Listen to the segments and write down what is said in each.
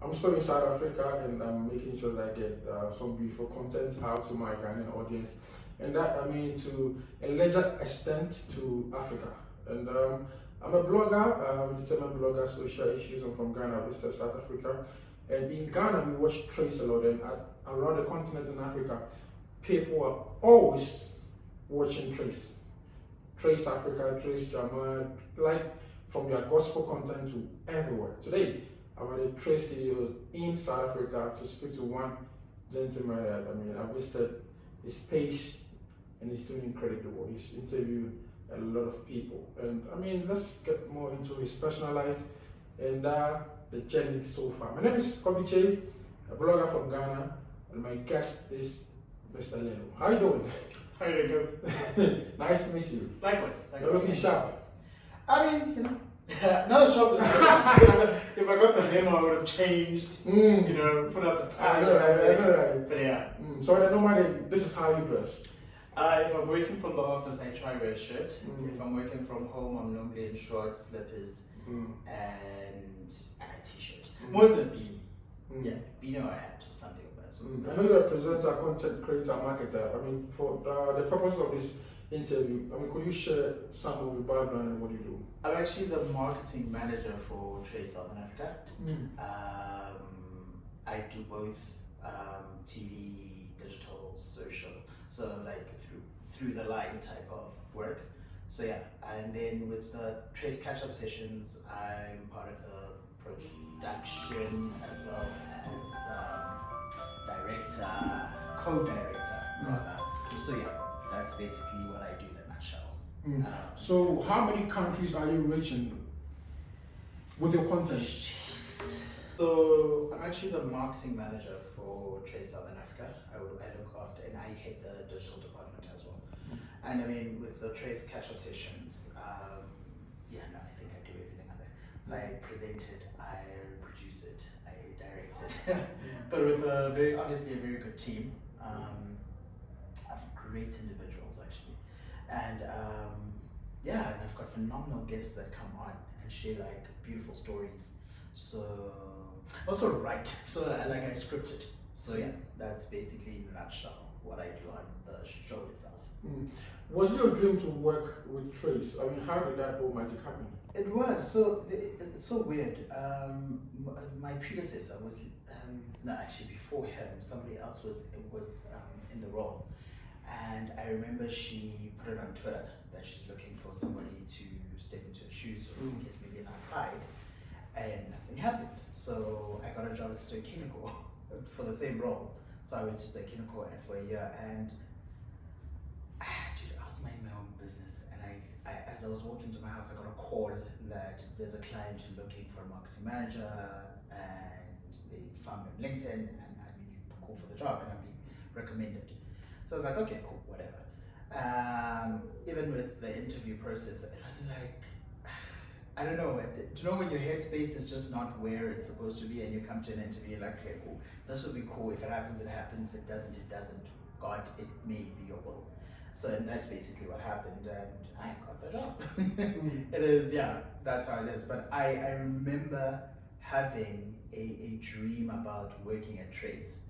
I'm still in South Africa and I'm making sure that I get some beautiful content out to my Ghanaian audience. And that, I mean, to a larger extent to Africa. And I'm a blogger, entertainment blogger, social issues. I'm from Ghana, visited South Africa. And in Ghana, we watch Trace a lot. And around the continent in Africa, people are always watching Trace. Trace Africa, Trace German, like from your gospel content to everywhere. Today, I'm at a Trace studio in South Africa to speak to one gentleman that I visited his page and he's doing incredible. He's interviewed a lot of people. And let's get more into his personal life and the journey so far. My name is Kobiche, a blogger from Ghana, and my guest is Mr. Lelo. How you doing? How are you doing? Nice to meet you. Likewise. You're looking sharp. Not as sharp as if I got the limo, I would have changed, put up the tie or something. I know, right. But yeah. So I don't mind, this is how you dress. If I'm working from the office, I try wear a shirt. If I'm working from home, I'm normally in shorts, slippers, and a t-shirt. More than a beanie. Yeah, beanie or a hat or something of that sort. I know you're a presenter, content creator, marketer. For the purpose of this interview, could you share some of your background and what you do? I'm actually the marketing manager for Trace Southern Africa. I do both TV, digital, social, so like through the line type of work. So yeah, and then with the Trace catch-up sessions, I'm part of the production as well as the director, co-director rather. So yeah, that's basically what I do in a nutshell. So how many countries are you reaching with your content? So I'm actually the marketing manager for Trace Southern Africa. I look after and I head the digital department as well. And with the Trace catch-up sessions, I think I do everything on there. So I present it, I produce it, I direct it. But with obviously a very good team of great individuals actually. And and I've got phenomenal guests that come on and share like beautiful stories. So also write, so I script it. So yeah, that's basically in a nutshell what I do on the show itself. Was it your dream to work with Trace? How did that whole magic happen? It was. So it's so weird. My predecessor was before him, somebody else was in the role, and I remember she put it on Twitter that she's looking for somebody to step into her shoes, or I guess maybe, and I applied, and nothing happened. So I got a job at Stoke Kinnico for the same role. So I went to Stoke Kinnico for a year, and I was minding my own business, and I as I was walking to my house, I got a call that there's a client looking for a marketing manager, and they found me on LinkedIn, and I'd be cool for the job, and I'd be recommended. So I was like, okay, cool, whatever. Even with the interview process, it wasn't like, I don't know, do you know when your headspace is just not where it's supposed to be, and you come to an interview, you're like, okay, cool, this will be cool. If it happens, it happens. It doesn't, it doesn't. God, it may be your will. So and that's basically what happened, and I got the job. It is, yeah, that's how it is. But I remember having a dream about working at Trace,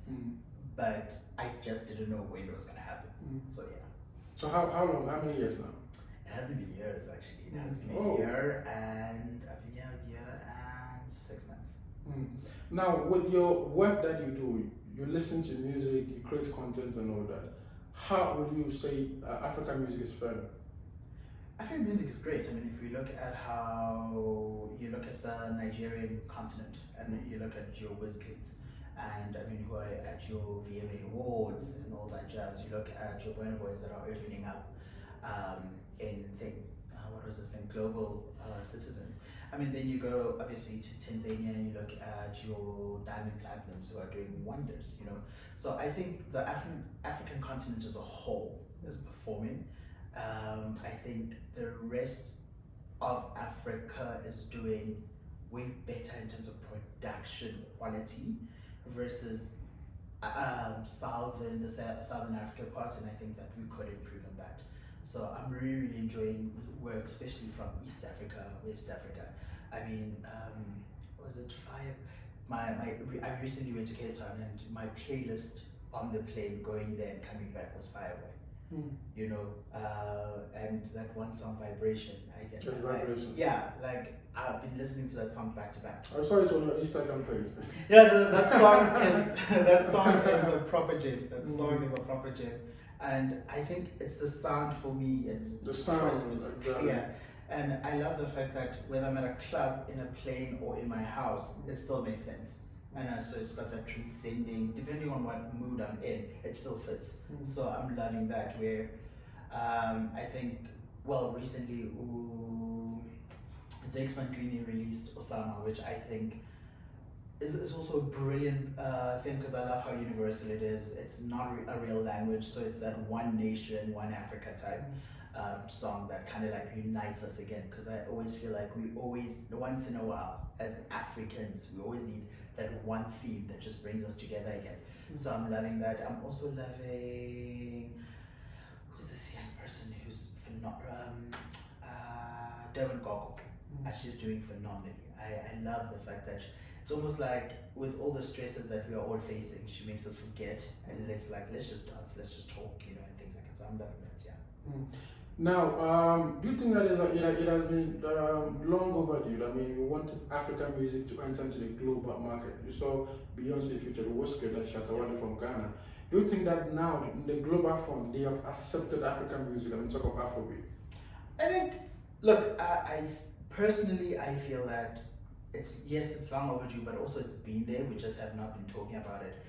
but I just didn't know when it was going to happen. So yeah. So how long? How many years now? It hasn't been years actually. It has been a year, and I've been here a year and 6 months. Now, with your work that you do, you listen to music, you create content and all that. How would you say African music is fair? African music is great. If we look at how you look at the Nigerian continent, and you look at your WizKids, and who are at your VMA Awards and all that jazz. You look at your Burna Boys that are opening up Global Citizens. Then you go obviously to Tanzania and you look at your Diamond Platinums who are doing wonders, So I think the African continent as a whole is performing. I think the rest of Africa is doing way better in terms of production quality versus the Southern Africa part, and I think that we could improve on that. So I'm really, really enjoying work, especially from East Africa, West Africa. Was it I recently went to Cape Town, and my playlist on the plane going there and coming back was Fireway. You know, and that one song, Vibration. Vibration. Yeah, like I've been listening to that song back to back. I saw it on your Instagram page. Yeah, that song is that song is a proper gem. That song is a proper gem, and I think it's the sound for me. It's The sound, it's clear, and I love the fact that whether I'm at a club, in a plane, or in my house, it still makes sense. And so it's got that transcending, depending on what mood I'm in, it still fits. So I'm loving that. Where I think, well, recently Zakes Mandrini released Osama, which I think is also a brilliant thing, because I love how universal it is. It's not a real language, so it's that one nation, one Africa type song that kind of like unites us again. Because I always feel like we always, once in a while, as Africans, we always need that one theme that just brings us together again. So I'm loving that. I'm also loving, who's this young person who's Devon Gogo. She's doing phenomenally. I love the fact that it's almost like with all the stresses that we are all facing, she makes us forget, and let's just dance, let's just talk, you know, and things like that. So I'm loving that, yeah. Now, do you think that it has been long overdue? I mean, we wanted African music to enter into the global market. You saw Beyonce featured Wizkid and Shatta from Ghana. Do you think that now, in the global front, they have accepted African music? I mean, talk of Afrobeat. I think, look, I personally, I feel that it's long overdue, but also it's been there. We just have not been talking about it.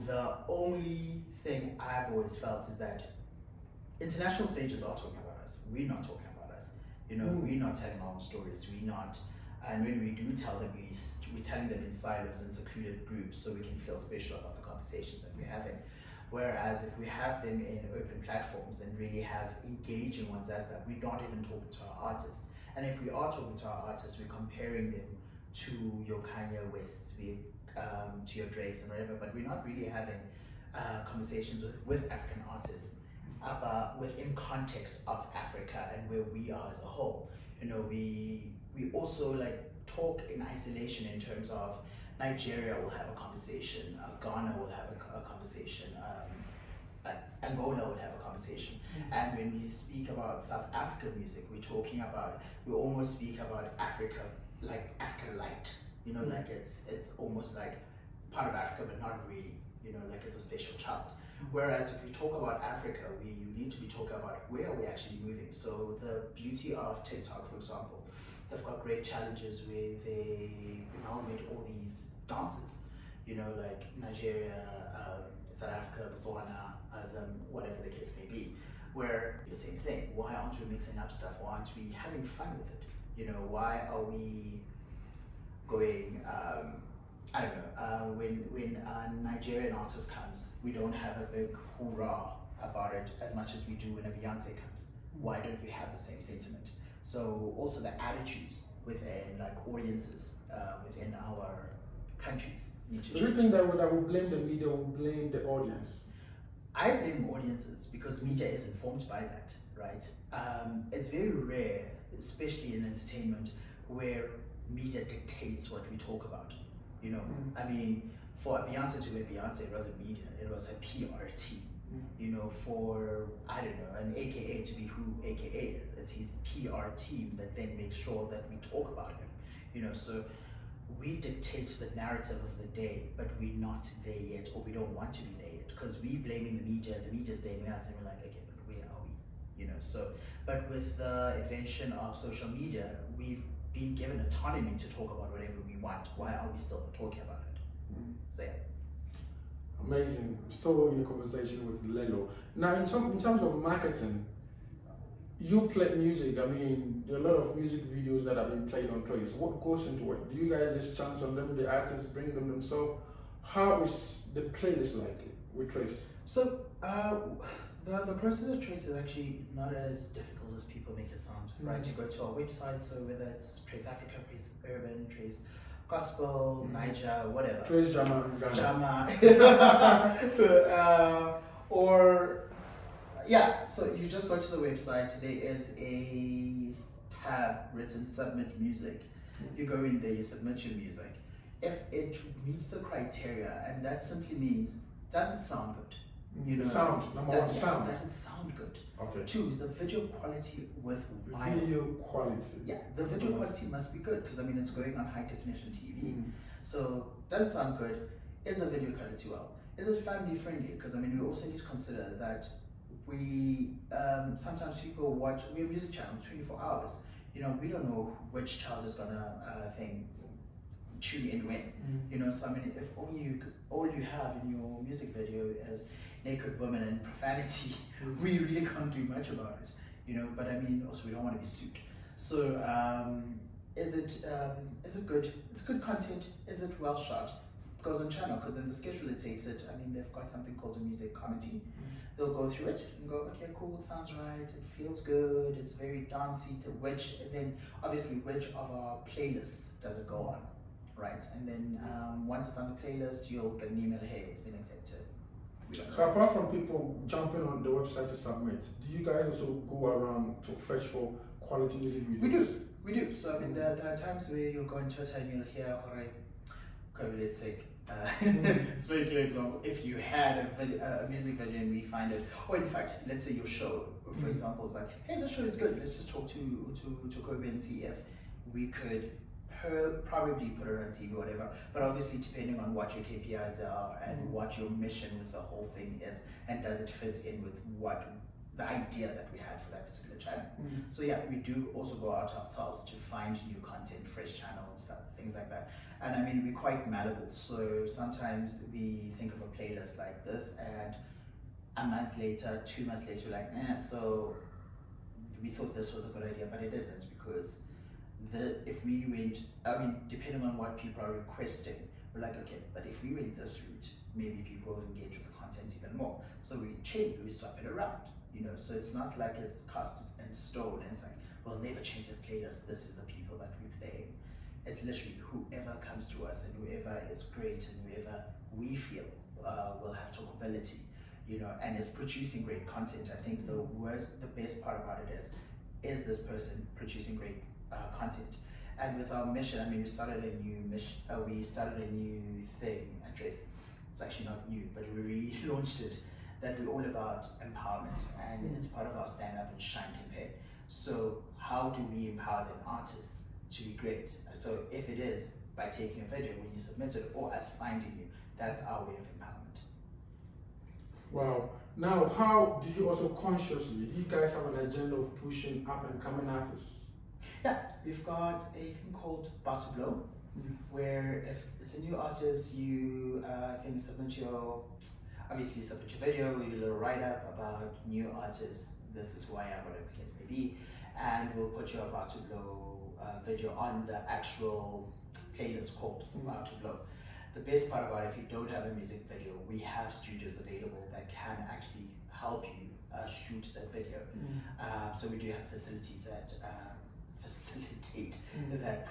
The only thing I've always felt is that international stages are talking about us. We're not talking about us. You know, we're not telling our own stories. We're not. And when we do tell them, we're telling them in silos and secluded groups, so we can feel special about the conversations that we're having. Whereas if we have them in open platforms and really have engaging ones as that, we're not even talking to our artists. And if we are talking to our artists, we're comparing them to your Kanye Wests, to your Drakes and whatever, but we're not really having conversations with African artists within context of Africa and where we are as a whole. You know, we also like talk in isolation in terms of Nigeria will have a conversation, Ghana will have a conversation, Angola would have a conversation. And when we speak about South African music, we almost speak about Africa, like Africa light, you know, like it's almost like part of Africa, but not really, you know, like it's a special child. Whereas if we talk about Africa, we need to be talking about where are we actually moving. So the beauty of TikTok, for example, they've got great challenges where they amalgamate all these dances, you know, like Nigeria, South Africa, Botswana, whatever the case may be, where the same thing. Why aren't we mixing up stuff? Why aren't we having fun with it? You know, why are we going, I don't know, when a Nigerian artist comes, we don't have a big hoorah about it as much as we do when a Beyonce comes. Why don't we have the same sentiment? So also the attitudes within like audiences within our countries need to change. Do you think that would blame the media, would blame the audience? I blame audiences because media is informed by that, right? It's very rare, especially in entertainment, where media dictates what we talk about. You know, I mean, for Beyonce to be Beyonce, it wasn't media, it was a PR team. You know, for, I don't know, an AKA to be who AKA is, it's his PR team that then makes sure that we talk about him. You know, so we dictate the narrative of the day, but we're not there yet, or we don't want to be there yet, because we're blaming the media's blaming us, and we're like, okay, but where are we? You know, so, but with the invention of social media, we've been given autonomy to talk about whatever we want. Why are we still talking about it? So yeah. Amazing. I'm still in a conversation with Lelo. Now, in terms of marketing, you play music. I mean, there are a lot of music videos that have been played on Trace. What goes into it? Do you guys just chance on them? The artists bring them themselves? How is the playlist like with Trace? So the process of Trace is actually not as difficult as people make it sound. Right? You go to our website, so whether it's Trace Africa, Trace Urban, Trace Gospel, Niger, whatever. Trace Jama. Or yeah, so you just go to the website. There is a tab written Submit Music. You go in there, you submit your music. if it meets the criteria, and that simply means, does it sound good? You know, sound, number one, sound. Does it sound good? Okay. 2 is the video quality with video quality. Yeah, the video quality must be good because I mean it's going on high definition TV. So does it sound good? Is the video quality well? Is it family friendly? Because I mean we also need to consider that we sometimes people watch, we're a music channel 24 hours. You know, we don't know which child is gonna tune in when. You know, so I mean if all you have in your music video is naked women and profanity, we really can't do much about it, you know. But I mean, also we don't want to be sued. So, is it good? It's good content. Is it well shot? Goes on channel because in the schedule it takes it. I mean, they've got something called a music committee. They'll go through it and go, okay, cool, it sounds right. It feels good. It's very dancey. Then obviously which of our playlists does it go on, right? And then once it's on the playlist, you'll get an email. Hey, it's been accepted. So apart from people jumping on the website to submit, do you guys also go around to fetch for quality music videos? We do. So I mean, there are times where you'll go on Twitter and you'll hear, alright, okay, let's say, it's a very clear example. If you had a music video and we find it, or in fact, let's say your show, for example, is like, hey, this show is good. Let's just talk to Kobe and see if we could probably put it on TV or whatever, but obviously depending on what your KPIs are and what your mission with the whole thing is, and does it fit in with what the idea that we had for that particular channel. So yeah, we do also go out ourselves to find new content, fresh channel and stuff, things like that. And I mean, we're quite malleable, so sometimes we think of a playlist like this and a month later, 2 months later, we're like, so we thought this was a good idea, but it isn't, because if we went, I mean, depending on what people are requesting, we're like, okay, but if we went this route, maybe people will engage with the content even more. So we change, we swap it around, you know. So it's not like it's cast in stone and it's like, we'll never change the playlist, this is the people that we play. It's literally whoever comes to us and whoever is great and whoever we feel will have talkability, you know, and is producing great content. I think the best part about it is this person producing great content. And with our mission, I mean, we started a new mission. We started a new thing address. It's actually not new, but we relaunched it. That we're all about empowerment, and it's part of our Stand Up and Shine campaign. So how do we empower the artists to be great? So if it is by taking a video when you submit it, or us finding you, that's our way of empowerment. Wow. Now, how do you also consciously, do you guys have an agenda of pushing up and coming artists? Yeah, we've got a thing called About to Blow, where if it's a new artist, you submit your video, your little write-up about new artists, this is who I am, whatever the case may be, and we'll put your About to Blow video on the actual playlist called About to Blow. The best part about it, if you don't have a music video, we have studios available that can actually help you shoot that video. So we do have facilities that facilitate that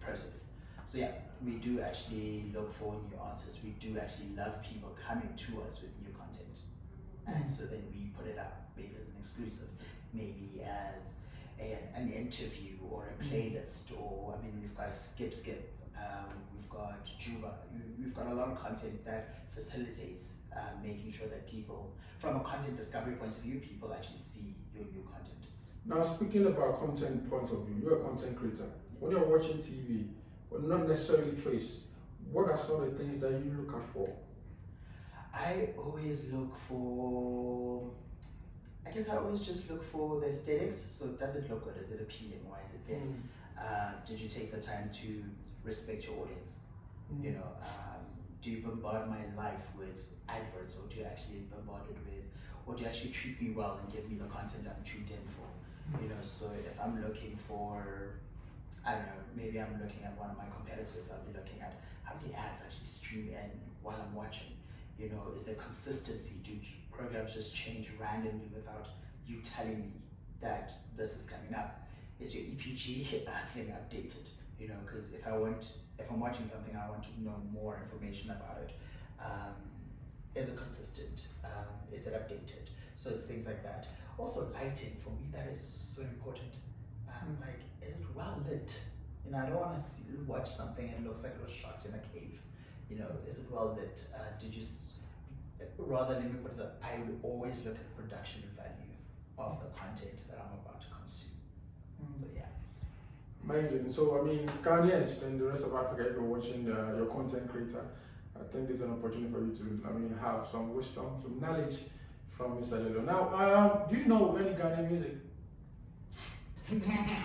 process. So yeah, we do actually look for new artists. We do actually love people coming to us with new content. And so then we put it up, maybe as an exclusive, maybe as an interview or a playlist, or I mean, we've got a skip, we've got Juba, we've got a lot of content that facilitates making sure that people, from a content discovery point of view, people actually see your new content. Now, speaking about content point of view, you're a content creator. When you're watching TV, well, not necessarily trace, what are some of the things that you look out for? I always look for, I always just look for the aesthetics. So does it look good? Is it appealing? Why is it there? Did you take the time to respect your audience? You know, do you bombard my life with adverts, or do you actually bombard it with, or do you actually treat me well and give me the content I'm tuned in for? You know, so if I'm looking for, I don't know, maybe I'm looking at one of my competitors, I'll be looking at how many ads actually stream in while I'm watching. You know, is there consistency? Do programs just change randomly without you telling me that this is coming up? Is your EPG thing updated? You know, because if I'm watching something, I want to know more information about it. Is it consistent? Is it updated? So it's things like that. Also lighting, for me, that is so important. Like, is it well lit? You know, I don't want to watch something and it looks like it was shot in a cave. You know, is it well lit? Did you? Rather, let me put it that I would always look at production value of the content that I'm about to consume. So yeah. Amazing. So I mean, Ghanaians and the rest of Africa, if you're watching your content creator, I think there's an opportunity for you to, I mean, have some wisdom, some knowledge from Mr. Lelo. Now, do you know any Ghanaian music?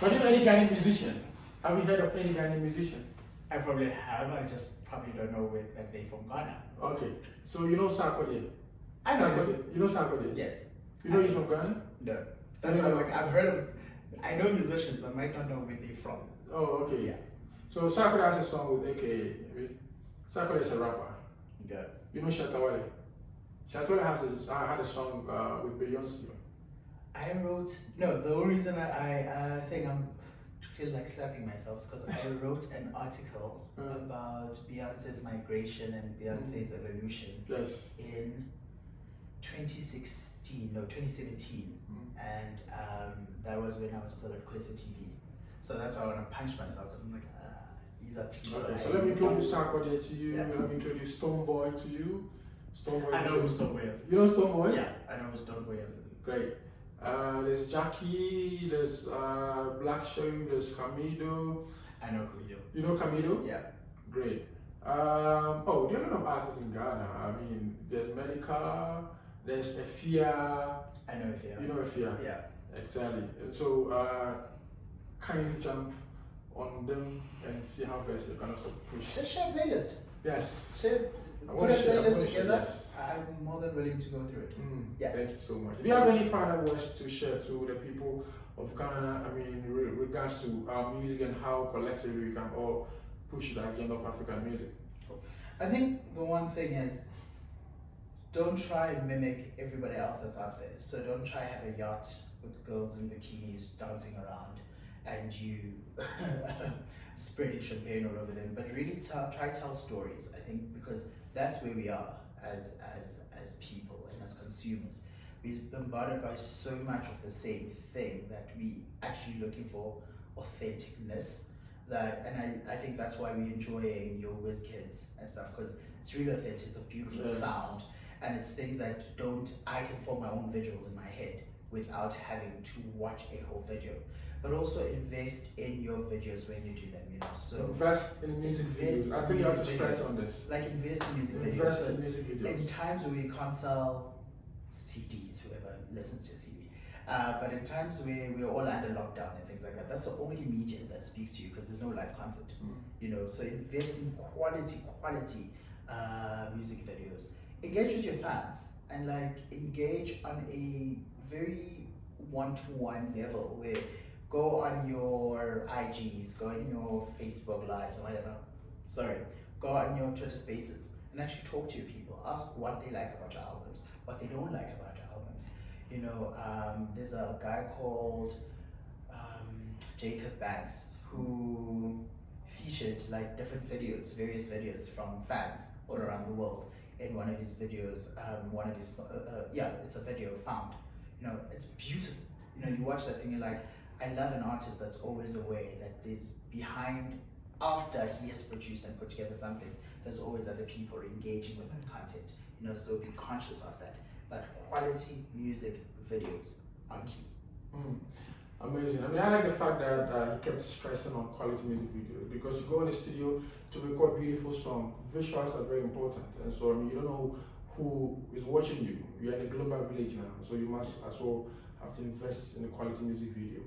But do you know any Ghanaian musician? Have you heard of any Ghanaian musician? I probably have. I just probably don't know that they're from Ghana. Okay. So you know Sarkodie? I know Sarkodie. You know Sarkodie? Yes. You know he's from Ghana? No. That's why I've heard of. I know musicians. I might not know where they're from. Oh, okay. Yeah. So Sarkodie has a song with AKA. Sarkodie is a rapper. Yeah. You know Shatawale? Shatawale had a song with Beyonce. The only reason I think I feel like slapping myself is because I wrote an article about Beyonce's migration and Beyonce's evolution in 2017, and that was when I was still at Kwesa TV. So that's why I want to punch myself because I'm like, these are people. Okay, so let me introduce Sarkodie to you. Let me introduce Stonebwoy to you. Stonebwoy. I know who Stonebwoy is. You know Stonebwoy? Yeah, I know who Stonebwoy is. Great. There's Jackie, there's Black Show, there's Camido. I know Camido. You know Camido? Yeah. Great. There are a lot of artists in Ghana. I mean, there's Medica, there's Efia. I know Efia. You know Efia? Yeah. Exactly. And so, kindly jump on them and see how best you can also push. Just share a playlist. Yes. Put a playlist together. Yes. I'm more than willing to go through it. Yeah. Thank you so much. Do you have any final words to share to the people of Ghana? I mean, in regards to our music and how collectively we can all push the agenda of African music. I think the one thing is, don't try and mimic everybody else that's out there. So don't try and have a yacht with girls in bikinis dancing around and you spreading champagne all over them. But really try tell stories. I think because that's where we are as people and as consumers. We're bombarded by so much of the same thing that we actually looking for authenticness. And I think that's why we're enjoying your Whiz Kids and stuff, because it's really authentic. It's a beautiful sound, and it's things that I can form my own visuals in my head without having to watch a whole video. But also invest in your videos when you do them, you know. So invest in music videos. I think you have to stress on this. Like invest in music videos. Invest in music videos. In times where we can't sell CDs, whoever listens to a CD. But in times where we're all under lockdown and things like that, that's the only medium that speaks to you because there's no live concert, you know. So invest in quality music videos. Engage with your fans and engage on a very one-to-one level where go on your IGs, go on your Facebook Lives or whatever. Go on your Twitter Spaces and actually talk to your people. Ask what they like about your albums, what they don't like about your albums. You know, there's a guy called Jacob Banks who featured different videos, various videos from fans all around the world in one of his videos. It's a video found. You know, it's beautiful. You know, you watch that thing, you're like, I love an artist that's always aware that there's behind, after he has produced and put together something, there's always other people engaging with that content. You know, so be conscious of that. But quality music videos are key. Amazing. I mean, I like the fact that he kept stressing on quality music videos, because you go in the studio to record beautiful songs, visuals are very important. And so, I mean, you don't know who is watching you. You're in a global village now, so you must as well have to invest in a quality music video.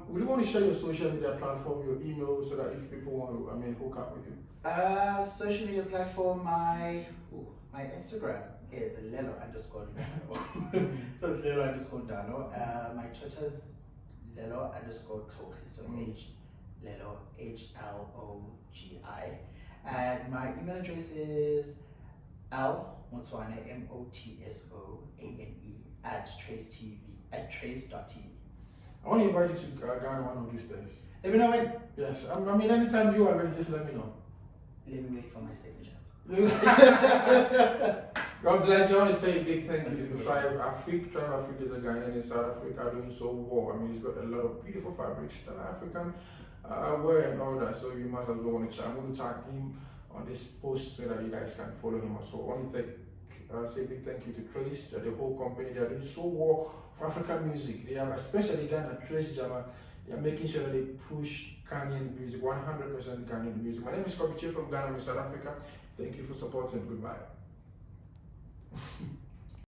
Would you want to share your social media platform, your email, so that if people want to, hook up with you? Social media platform, my Instagram is lelo_Dano. So it's lelo_Dano. My Twitter's lelo_Tlogi, so lelo HLOGI. And my email address is Motswane MOTSOANE @trace.tv. I want to invite you to Ghana one of these days. Let me know when. Yes, I mean, anytime you are ready, just let me know. Let me wait for my signature. God bless you. I want to say a big thank you to Tribe Africa. Tribe Africa is a Ghanaian in South Africa doing so well. I mean, he's got a lot of beautiful fabrics that are African. where and all that. So you must as well want to check. I'm going to tag him on this post so that you guys can follow him also. I want to say big thank you to Trace, the whole company. They are doing so well for African music. They are, especially Ghana, Trace Jama. They are making sure that they push Ghanaian music, 100% Ghanaian music. My name is Kobiche from Ghana, South Africa. Thank you for supporting. Goodbye.